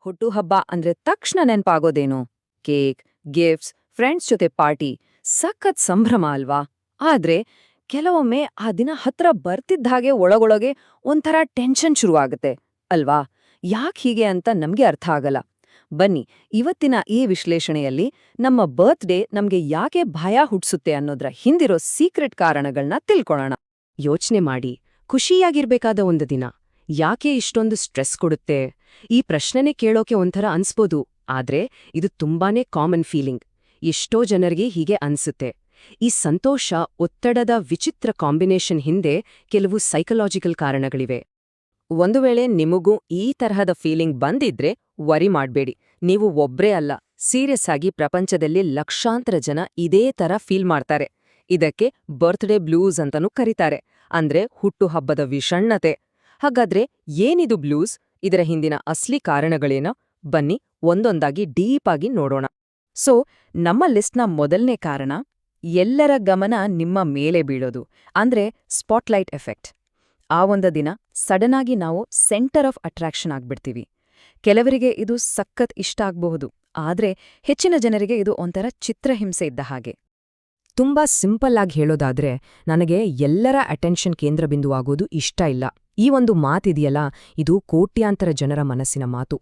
ಹುಟ್ಟುಹಬ್ಬ ಅಂದ್ರೆ ತಕ್ಷಣ ನೆನ್ಪಾಗೋದೇನು? ಕೇಕ್, ಗಿಫ್ಟ್ಸ್, ಫ್ರೆಂಡ್ಸ್ ಜೊತೆ ಪಾರ್ಟಿ, ಸಖತ್ ಸಂಭ್ರಮ ಅಲ್ವಾ? ಆದ್ರೆ ಕೆಲವೊಮ್ಮೆ ಆ ದಿನ ಹತ್ರ ಬರ್ತಿದ್ದ ಒಳಗೊಳಗೆ ಒಂಥರ ಟೆನ್ಷನ್ ಶುರುವಾಗುತ್ತೆ ಅಲ್ವಾ? ಯಾಕ್ ಹೀಗೆ ಅಂತ ನಮ್ಗೆ ಅರ್ಥ ಆಗಲ್ಲ. ಬನ್ನಿ, ಇವತ್ತಿನ ಈ ವಿಶ್ಲೇಷಣೆಯಲ್ಲಿ ನಮ್ಮ ಬರ್ತ್ಡೇ ನಮ್ಗೆ ಯಾಕೆ ಭಯ ಹುಟ್ಸುತ್ತೆ ಅನ್ನೋದ್ರ ಹಿಂದಿರೋ ಸೀಕ್ರೆಟ್ ಕಾರಣಗಳನ್ನ ತಿಳ್ಕೊಳ್ಳೋಣ. ಯೋಚ್ನೆ ಮಾಡಿ, ಖುಷಿಯಾಗಿರ್ಬೇಕಾದ ಒಂದು ದಿನ ಯಾಕೆ ಇಷ್ಟೊಂದು ಸ್ಟ್ರೆಸ್ ಕೊಡುತ್ತೆ? ಈ ಪ್ರಶ್ನೆನೇ ಕೇಳೋಕೆ ಒಂಥರ ಅನ್ಸ್ಬೋದು, ಆದ್ರೆ ಇದು ತುಂಬಾನೇ ಕಾಮನ್ ಫೀಲಿಂಗ್. ಎಷ್ಟೋ ಜನರಿಗೆ ಹೀಗೆ ಅನ್ಸುತ್ತೆ. ಈ ಸಂತೋಷ, ಒತ್ತಡದ ವಿಚಿತ್ರ ಕಾಂಬಿನೇಷನ್ ಹಿಂದೆ ಕೆಲವು ಸೈಕಲಾಜಿಕಲ್ ಕಾರಣಗಳಿವೆ. ಒಂದು ವೇಳೆ ನಿಮಗೂ ಈ ತರಹದ ಫೀಲಿಂಗ್ ಬಂದಿದ್ರೆ ವರಿ ಮಾಡ್ಬೇಡಿ. ನೀವು ಒಬ್ರೇ ಅಲ್ಲ, ಸೀರಿಯಸ್ ಆಗಿ ಪ್ರಪಂಚದಲ್ಲಿ ಲಕ್ಷಾಂತರ ಜನ ಇದೇ ತರ ಫೀಲ್ ಮಾಡ್ತಾರೆ. ಇದಕ್ಕೆ ಬರ್ತ್ಡೇ ಬ್ಲೂಸ್ ಅಂತನೂ ಕರೀತಾರೆ, ಅಂದ್ರೆ ಹುಟ್ಟುಹಬ್ಬದ ವಿಷಣ್ಣತೆ. ಹಾಗಾದ್ರೆ ಏನಿದು ಬ್ಲೂಸ್? ಇದರ ಹಿಂದಿನ ಅಸ್ಲಿ ಕಾರಣಗಳೇನ? ಬನ್ನಿ ಒಂದೊಂದಾಗಿ ಡೀಪ್ ಆಗಿ ನೋಡೋಣ. ಸೊ, ನಮ್ಮ ಲಿಸ್ಟ್ನ ಮೊದಲನೇ ಕಾರಣ, ಎಲ್ಲರ ಗಮನ ನಿಮ್ಮ ಮೇಲೆ ಬೀಳೋದು, ಅಂದ್ರೆ ಸ್ಪಾಟ್ಲೈಟ್ ಎಫೆಕ್ಟ್. ಆ ಒಂದು ದಿನ ಸಡನ್ ಆಗಿ ನಾವು ಸೆಂಟರ್ ಆಫ್ ಅಟ್ರಾಕ್ಷನ್ ಆಗ್ಬಿಡ್ತೀವಿ. ಕೆಲವರಿಗೆ ಇದು ಸಖತ್ ಇಷ್ಟ ಆಗ್ಬಹುದು, ಆದ್ರೆ ಹೆಚ್ಚಿನ ಜನರಿಗೆ ಇದು ಒಂಥರ ಚಿತ್ರಹಿಂಸೆ ಇದ್ದ ಹಾಗೆ. ತುಂಬಾ ಸಿಂಪಲ್ ಆಗಿ ಹೇಳೋದಾದ್ರೆ, ನನಗೆ ಎಲ್ಲರ ಅಟೆನ್ಷನ್ ಕೇಂದ್ರಬಿಂದುವಾಗೋದು ಇಷ್ಟ ಇಲ್ಲ. ಈ ಒಂದು ಮಾತಿದೆಯಲ್ಲ, ಇದು ಕೋಟ್ಯಾಂತರ ಜನರ ಮನಸ್ಸಿನ ಮಾತು.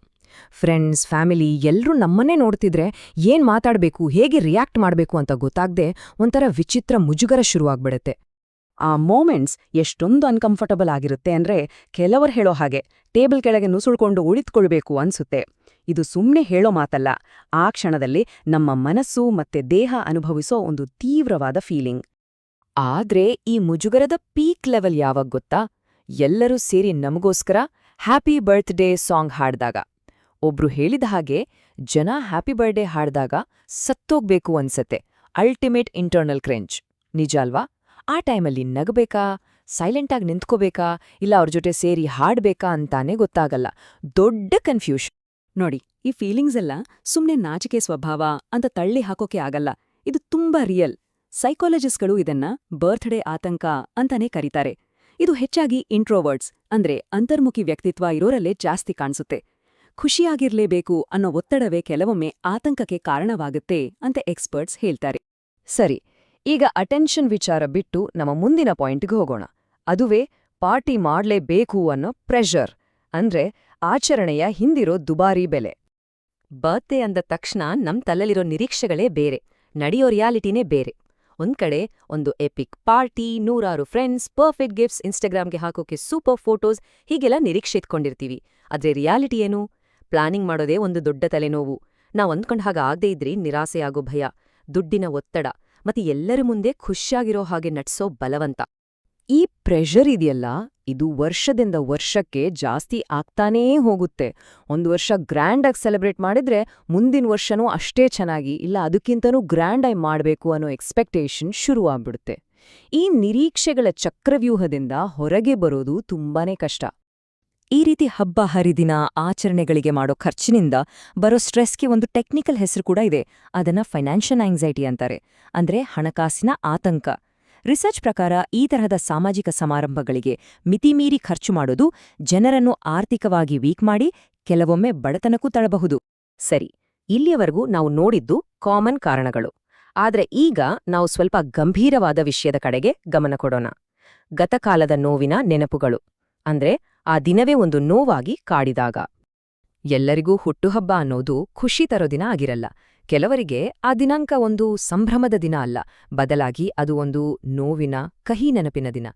ಫ್ರೆಂಡ್ಸ್, ಫ್ಯಾಮಿಲಿ ಎಲ್ರೂ ನಮ್ಮನ್ನೇ ನೋಡ್ತಿದ್ರೆ ಏನ್ ಮಾತಾಡ್ಬೇಕು, ಹೇಗೆ ರಿಯಾಕ್ಟ್ ಮಾಡ್ಬೇಕು ಅಂತ ಗೊತ್ತಾಗ್ದೆ ಒಂಥರ ವಿಚಿತ್ರ ಮುಜುಗರ ಶುರುವಾಗ್ಬಿಡತ್ತೆ. ಆ ಮೂಮೆಂಟ್ಸ್ ಎಷ್ಟೊಂದು ಅನ್ಕಂಫರ್ಟಬಲ್ ಆಗಿರುತ್ತೆ ಅಂದ್ರೆ, ಕೆಲವರು ಹೇಳೋ ಹಾಗೆ ಟೇಬಲ್ ಕೆಳಗೆ ನುಸುಳ್ಕೊಂಡು ಉಳಿತ್ಕೊಳ್ಬೇಕು ಅನ್ಸುತ್ತೆ. ಇದು ಸುಮ್ನೆ ಹೇಳೋ ಮಾತಲ್ಲ, ಆ ಕ್ಷಣದಲ್ಲಿ ನಮ್ಮ ಮನಸ್ಸು ಮತ್ತೆ ದೇಹ ಅನುಭವಿಸೋ ಒಂದು ತೀವ್ರವಾದ ಫೀಲಿಂಗ್. ಆದ್ರೆ ಈ ಮುಜುಗರದ ಪೀಕ್ ಲೆವೆಲ್ ಯಾವಾಗ ಗೊತ್ತಾ? ಎಲ್ಲರೂ ಸೇರಿ ನಮಗೋಸ್ಕರ ಹ್ಯಾಪಿ ಬರ್ತ್ಡೇ ಸಾಂಗ್ ಹಾಡ್ದಾಗ. ಒಬ್ರು ಹೇಳಿದ ಹಾಗೆ, ಜನ ಹ್ಯಾಪಿ ಬರ್ಡೇ ಹಾಡ್ದಾಗ ಸತ್ತೋಗ್ಬೇಕು ಅನ್ಸತ್ತೆ. Ultimate internal cringe. ನಿಜ ಅಲ್ವಾ? ಆ ಟೈಮಲ್ಲಿ ನಗಬೇಕಾ, ಸೈಲೆಂಟಾಗಿ ನಿಂತ್ಕೋಬೇಕಾ, ಇಲ್ಲ ಅವ್ರ ಜೊತೆ ಸೇರಿ ಹಾಡ್ಬೇಕಾ ಅಂತಾನೆ ಗೊತ್ತಾಗಲ್ಲ. ದೊಡ್ಡ ಕನ್ಫ್ಯೂಷನ್. ನೋಡಿ, ಈ ಫೀಲಿಂಗ್ಸ್ ಎಲ್ಲ ಸುಮ್ನೆ ನಾಚಿಕೆ ಸ್ವಭಾವ ಅಂತ ತಳ್ಳಿ ಹಾಕೋಕೆ ಆಗಲ್ಲ. ಇದು ತುಂಬಾ ರಿಯಲ್. ಸೈಕಾಲಜಿಸ್ಟ್ಗಳು ಇದನ್ನ ಬರ್ತ್ಡೇ ಆತಂಕ ಅಂತಾನೆ ಕರೀತಾರೆ. ಇದು ಹೆಚ್ಚಾಗಿ ಇಂಟ್ರೋವರ್ಟ್ಸ್, ಅಂದ್ರೆ ಅಂತರ್ಮುಖಿ ವ್ಯಕ್ತಿತ್ವ ಇರೋರಲ್ಲೇ ಜಾಸ್ತಿ ಕಾಣಿಸುತ್ತೆ. ಖುಷಿಯಾಗಿರ್ಲೇಬೇಕು ಅನ್ನೋ ಒತ್ತಡವೇ ಕೆಲವೊಮ್ಮೆ ಆತಂಕಕ್ಕೆ ಕಾರಣವಾಗುತ್ತೆ ಅಂತ ಎಕ್ಸ್ಪರ್ಟ್ಸ್ ಹೇಳ್ತಾರೆ. ಸರಿ, ಈಗ ಅಟೆನ್ಷನ್ ವಿಚಾರ ಬಿಟ್ಟು ನಮ್ಮ ಮುಂದಿನ ಪಾಯಿಂಟ್ಗೆ ಹೋಗೋಣ. ಅದುವೇ ಪಾರ್ಟಿ ಮಾಡ್ಲೇಬೇಕು ಅನ್ನೋ ಪ್ರೆಷರ್, ಅಂದ್ರೆ ಆಚರಣೆಯ ಹಿಂದಿರೋ ದುಬಾರಿ ಬೆಲೆ. ಬರ್ತ್ಡೇ ಅಂದ ತಕ್ಷಣ ನಮ್ ತಲೆಲಿರೋ ನಿರೀಕ್ಷೆಗಳೇ ಬೇರೆ, ನಡೆಯೋ ರಿಯಾಲಿಟಿನೇ ಬೇರೆ. ಒಂದ್ಕಡೆ ಒಂದು epic party, 100 friends, perfect gifts, ಇನ್ಸ್ಟಾಗ್ರಾಮ್ಗೆ ಹಾಕೋಕೆ ಸೂಪರ್ ಫೋಟೋಸ್, ಹೀಗೆಲ್ಲ ನಿರೀಕ್ಷೆ ಇಟ್ಕೊಂಡಿರ್ತೀವಿ. ಆದ್ರೆ ರಿಯಾಲಿಟಿ ಏನು? ಪ್ಲಾನಿಂಗ್ ಮಾಡೋದೇ ಒಂದು ದೊಡ್ಡ ತಲೆನೋವು. ನಾವ್ ಅಂದ್ಕೊಂಡ್ ಹಾಗೆ ಆಗದೇ ಇದ್ರಿ ನಿರಾಸೆಯಾಗೋ ಭಯ, ದುಡ್ಡಿನ ಒತ್ತಡ, ಮತ್ತೆ ಎಲ್ಲರ ಮುಂದೆ ಖುಷಿಯಾಗಿರೋ ಹಾಗೆ ನಡ್ಸೋ ಬಲವಂತ. ಈ ಪ್ರೆಷರ್ ಇದೆಯಲ್ಲ, ಇದು ವರ್ಷದಿಂದ ವರ್ಷಕ್ಕೆ ಜಾಸ್ತಿ ಆಗ್ತಾನೇ ಹೋಗುತ್ತೆ. ಒಂದು ವರ್ಷ ಗ್ರ್ಯಾಂಡಾಗಿ ಸೆಲೆಬ್ರೇಟ್ ಮಾಡಿದ್ರೆ ಮುಂದಿನ ವರ್ಷನೂ ಅಷ್ಟೇ ಚೆನ್ನಾಗಿ, ಇಲ್ಲ ಅದಕ್ಕಿಂತನೂ ಗ್ರ್ಯಾಂಡಾಗಿ ಮಾಡಬೇಕು ಅನ್ನೋ ಎಕ್ಸ್ಪೆಕ್ಟೇಷನ್ ಶುರುವಾಗ್ಬಿಡುತ್ತೆ. ಈ ನಿರೀಕ್ಷೆಗಳ ಚಕ್ರವ್ಯೂಹದಿಂದ ಹೊರಗೆ ಬರೋದು ತುಂಬಾನೇ ಕಷ್ಟ. ಈ ರೀತಿ ಹಬ್ಬ ಹರಿದಿನ ಆಚರಣೆಗಳಿಗೆ ಮಾಡೋ ಖರ್ಚಿನಿಂದ ಬರೋ ಸ್ಟ್ರೆಸ್ಗೆ ಒಂದು ಟೆಕ್ನಿಕಲ್ ಹೆಸರು ಕೂಡ ಇದೆ. ಅದನ್ನ ಫೈನಾನ್ಷಿಯಲ್ ಆಂಗ್ಸೈಟಿ ಅಂತಾರೆ, ಅಂದ್ರೆ ಹಣಕಾಸಿನ ಆತಂಕ. ರಿಸರ್ಚ್ ಪ್ರಕಾರ ಈ ತರಹದ ಸಾಮಾಜಿಕ ಸಮಾರಂಭಗಳಿಗೆ ಮಿತಿಮೀರಿ ಖರ್ಚು ಮಾಡೋದು ಜನರನ್ನು ಆರ್ಥಿಕವಾಗಿ ವೀಕ್ ಮಾಡಿ ಕೆಲವೊಮ್ಮೆ ಬಡತನಕ್ಕೂ ತಳ್ಳಬಹುದು. ಸರಿ, ಇಲ್ಲಿಯವರೆಗೂ ನಾವು ನೋಡಿದ್ದು ಕಾಮನ್ ಕಾರಣಗಳು. ಆದ್ರೆ ಈಗ ನಾವು ಸ್ವಲ್ಪ ಗಂಭೀರವಾದ ವಿಷಯದ ಕಡೆಗೆ ಗಮನ ಕೊಡೋಣ. ಗತಕಾಲದ ನೋವಿನ ನೆನಪುಗಳು, ಅಂದ್ರೆ ಆ ದಿನವೇ ಒಂದು ನೋವಾಗಿ ಕಾಡಿದಾಗ. ಎಲ್ಲರಿಗೂ ಹುಟ್ಟುಹಬ್ಬ ಅನ್ನೋದು ಖುಷಿ ತರೋ ದಿನ ಆಗಿರಲ್ಲ. ಕೆಲವರಿಗೆ ಆ ದಿನಾಂಕ ಒಂದು ಸಂಭ್ರಮದ ದಿನ ಅಲ್ಲ, ಬದಲಾಗಿ ಅದು ಒಂದು ನೋವಿನ, ಕಹಿ ನೆನಪಿನ ದಿನ.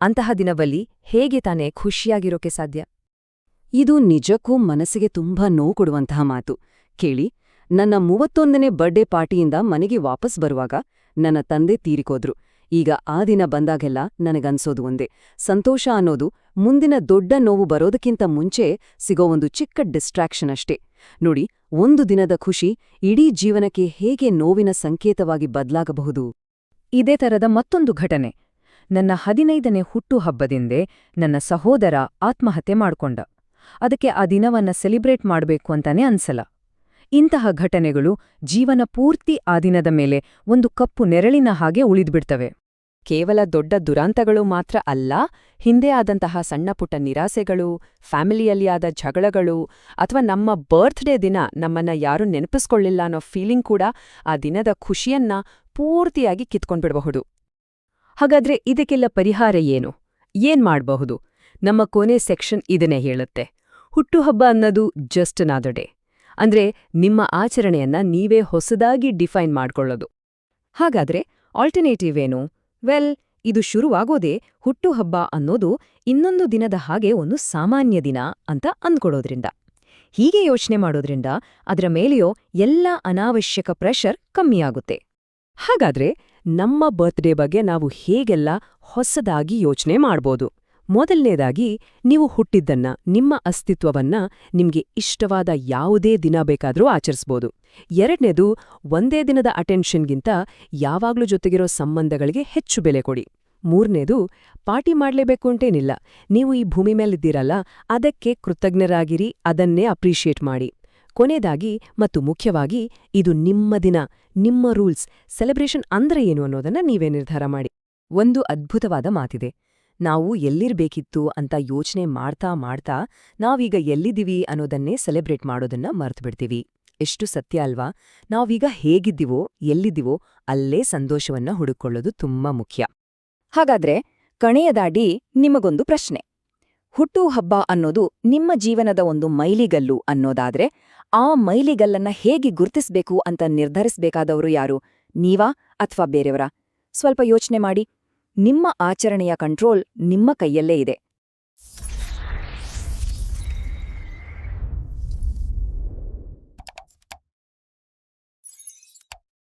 ಅಂತಹ ದಿನದಲ್ಲಿ ಹೇಗೆ ತಾನೇ ಖುಷಿಯಾಗಿರೋಕೆ ಸಾಧ್ಯ? ಇದು ನಿಜಕ್ಕೂ ಮನಸ್ಸಿಗೆ ತುಂಬಾ ನೋವು ಕೊಡುವಂತಹ ಮಾತು. ಕೇಳಿ, ನನ್ನ 31ನೇ ಬರ್ಡೇ ಪಾರ್ಟಿಯಿಂದ ಮನೆಗೆ ವಾಪಸ್ ಬರುವಾಗ ನನ್ನ ತಂದೆ ತೀರಿಕೋದ್ರು. ಈಗ ಆ ದಿನ ಬಂದಾಗೆಲ್ಲ ನನಗನ್ಸೋದು ಒಂದೇ, ಸಂತೋಷ ಅನ್ನೋದು ಮುಂದಿನ ದೊಡ್ಡ ನೋವು ಬರೋದಕ್ಕಿಂತ ಮುಂಚೆ ಸಿಗೋ ಒಂದು ಚಿಕ್ಕ ಡಿಸ್ಟ್ರಾಕ್ಷನ್ ಅಷ್ಟೇ. ನೋಡಿ, ಒಂದು ದಿನದ ಖುಷಿ ಇಡೀ ಜೀವನಕ್ಕೆ ಹೇಗೆ ನೋವಿನ ಸಂಕೇತವಾಗಿ ಬದಲಾಗಬಹುದು. ಇದೇ ತರದ ಮತ್ತೊಂದು ಘಟನೆ. ನನ್ನ 15ನೇ ಹುಟ್ಟುಹಬ್ಬದಿಂದೇ ನನ್ನ ಸಹೋದರ ಆತ್ಮಹತ್ಯೆ ಮಾಡ್ಕೊಂಡ. ಅದಕ್ಕೆ ಆ ದಿನವನ್ನ ಸೆಲಿಬ್ರೇಟ್ ಮಾಡ್ಬೇಕು ಅಂತಾನೆ ಅನ್ಸಲ್ಲ. ಇಂತಹ ಘಟನೆಗಳು ಜೀವನ ಪೂರ್ತಿ ಆ ದಿನದ ಮೇಲೆ ಒಂದು ಕಪ್ಪು ನೆರಳಿನ ಹಾಗೆ ಉಳಿದ್ಬಿಡ್ತವೆ. ಕೇವಲ ದೊಡ್ಡ ದುರಂತಗಳು ಮಾತ್ರ ಅಲ್ಲ, ಹಿಂದೆ ಆದಂತಹ ಸಣ್ಣಪುಟ್ಟ ನಿರಾಸೆಗಳು, ಫ್ಯಾಮಿಲಿಯಲ್ಲಿ ಆದ ಜಗಳಗಳು, ಅಥವಾ ನಮ್ಮ ಬರ್ತ್ಡೇ ದಿನ ನಮ್ಮನ್ನ ಯಾರೂ ನೆನಪಿಸ್ಕೊಳ್ಳಿಲ್ಲ ಅನ್ನೋ ಫೀಲಿಂಗ್ ಕೂಡ ಆ ದಿನದ ಖುಷಿಯನ್ನ ಪೂರ್ತಿಯಾಗಿ ಕಿತ್ಕೊಂಡ್ಬಿಡಬಹುದು. ಹಾಗಾದ್ರೆ ಇದಕ್ಕೆಲ್ಲ ಪರಿಹಾರ ಏನು? ಏನ್ ಮಾಡ್ಬಹುದು? ನಮ್ಮ ಕೊನೆ ಸೆಕ್ಷನ್ ಇದನ್ನೇ ಹೇಳುತ್ತೆ. ಹುಟ್ಟುಹಬ್ಬ ಅನ್ನೋದು ಜಸ್ಟ್ ಅನದರ್ ಡೇ. ಅಂದ್ರೆ ನಿಮ್ಮ ಆಚರಣೆಯನ್ನ ನೀವೇ ಹೊಸದಾಗಿ ಡಿಫೈನ್ ಮಾಡ್ಕೊಳ್ಳೋದು. ಹಾಗಾದ್ರೆ ಆಲ್ಟರ್ನೇಟಿವ್ ಏನು? ವೆಲ್, ಇದು ಶುರುವಾಗೋದೇ ಹುಟ್ಟುಹಬ್ಬ ಅನ್ನೋದು ಇನ್ನೊಂದು ದಿನದ ಹಾಗೆ ಒಂದು ಸಾಮಾನ್ಯ ದಿನ ಅಂತ ಅಂದ್ಕೊಳ್ಳೋದ್ರಿಂದ. ಹೀಗೆ ಯೋಚನೆ ಮಾಡೋದ್ರಿಂದ ಅದರ ಮೇಲೆಯೋ ಎಲ್ಲ ಅನಾವಶ್ಯಕ ಪ್ರೆಷರ್ ಕಮ್ಮಿಯಾಗುತ್ತೆ. ಹಾಗಾದ್ರೆ ನಮ್ಮ ಬರ್ತ್ಡೇ ಬಗ್ಗೆ ನಾವು ಹೇಗೆಲ್ಲ ಹೊಸದಾಗಿ ಯೋಚನೆ ಮಾಡ್ಬೋದು? ಮೊದಲನೇದಾಗಿ, ನೀವು ಹುಟ್ಟಿದ್ದನ್ನ, ನಿಮ್ಮ ಅಸ್ತಿತ್ವವನ್ನ ನಿಮ್ಗೆ ಇಷ್ಟವಾದ ಯಾವುದೇ ದಿನ ಬೇಕಾದ್ರೂ ಆಚರಿಸ್ಬೋದು. ಎರಡನೇದು, ಒಂದೇ ದಿನದ ಅಟೆನ್ಷನ್ಗಿಂತ ಯಾವಾಗ್ಲೂ ಜೊತೆಗಿರೋ ಸಂಬಂಧಗಳಿಗೆ ಹೆಚ್ಚು ಬೆಲೆ ಕೊಡಿ. ಮೂರನೇದು, ಪಾರ್ಟಿ ಮಾಡ್ಲೇಬೇಕು ಅಂತೇನಿಲ್ಲ. ನೀವು ಈ ಭೂಮಿ ಮೇಲಿದ್ದೀರಲ್ಲ, ಅದಕ್ಕೆ ಕೃತಜ್ಞರಾಗಿರಿ, ಅದನ್ನೇ ಅಪ್ರಿಷಿಯೇಟ್ ಮಾಡಿ. ಕೊನೆಯದಾಗಿ ಮತ್ತು ಮುಖ್ಯವಾಗಿ, ಇದು ನಿಮ್ಮ ದಿನ, ನಿಮ್ಮ ರೂಲ್ಸ್. ಸೆಲೆಬ್ರೇಷನ್ ಅಂದ್ರೆ ಏನು ಅನ್ನೋದನ್ನ ನೀವೇ ನಿರ್ಧಾರ ಮಾಡಿ. ಒಂದು ಅದ್ಭುತವಾದ ಮಾತಿದೆ, ನಾವು ಎಲ್ಲಿರ್ಬೇಕಿತ್ತು ಅಂತ ಯೋಚನೆ ಮಾಡ್ತಾ ಮಾಡ್ತಾ ನಾವೀಗ ಎಲ್ಲಿದ್ದೀವಿ ಅನ್ನೋದನ್ನೇ ಸೆಲೆಬ್ರೇಟ್ ಮಾಡೋದನ್ನ ಮರ್ತ್ಬಿಡ್ತೀವಿ. ಎಷ್ಟು ಸತ್ಯ ಅಲ್ವಾ? ನಾವೀಗ ಹೇಗಿದ್ದೀವೋ, ಎಲ್ಲಿದ್ದೀವೋ ಅಲ್ಲೇ ಸಂತೋಷವನ್ನ ಹುಡುಕೊಳ್ಳೋದು ತುಂಬಾ ಮುಖ್ಯ. ಹಾಗಾದ್ರೆ ಕಣೆಯದಾಡಿ ನಿಮಗೊಂದು ಪ್ರಶ್ನೆ. ಹುಟ್ಟುಹಬ್ಬ ಅನ್ನೋದು ನಿಮ್ಮ ಜೀವನದ ಒಂದು ಮೈಲಿಗಲ್ಲು ಅನ್ನೋದಾದ್ರೆ, ಆ ಮೈಲಿಗಲ್ಲನ್ನ ಹೇಗೆ ಗುರ್ತಿಸ್ಬೇಕು ಅಂತ ನಿರ್ಧರಿಸ್ಬೇಕಾದವರು ಯಾರು? ನೀವಾ ಅಥವಾ ಬೇರೆಯವರಾ? ಸ್ವಲ್ಪ ಯೋಚನೆ ಮಾಡಿ. ನಿಮ್ಮ ಆಚರಣೆಯ ಕಂಟ್ರೋಲ್ ನಿಮ್ಮ ಕೈಯಲ್ಲೇ ಇದೆ.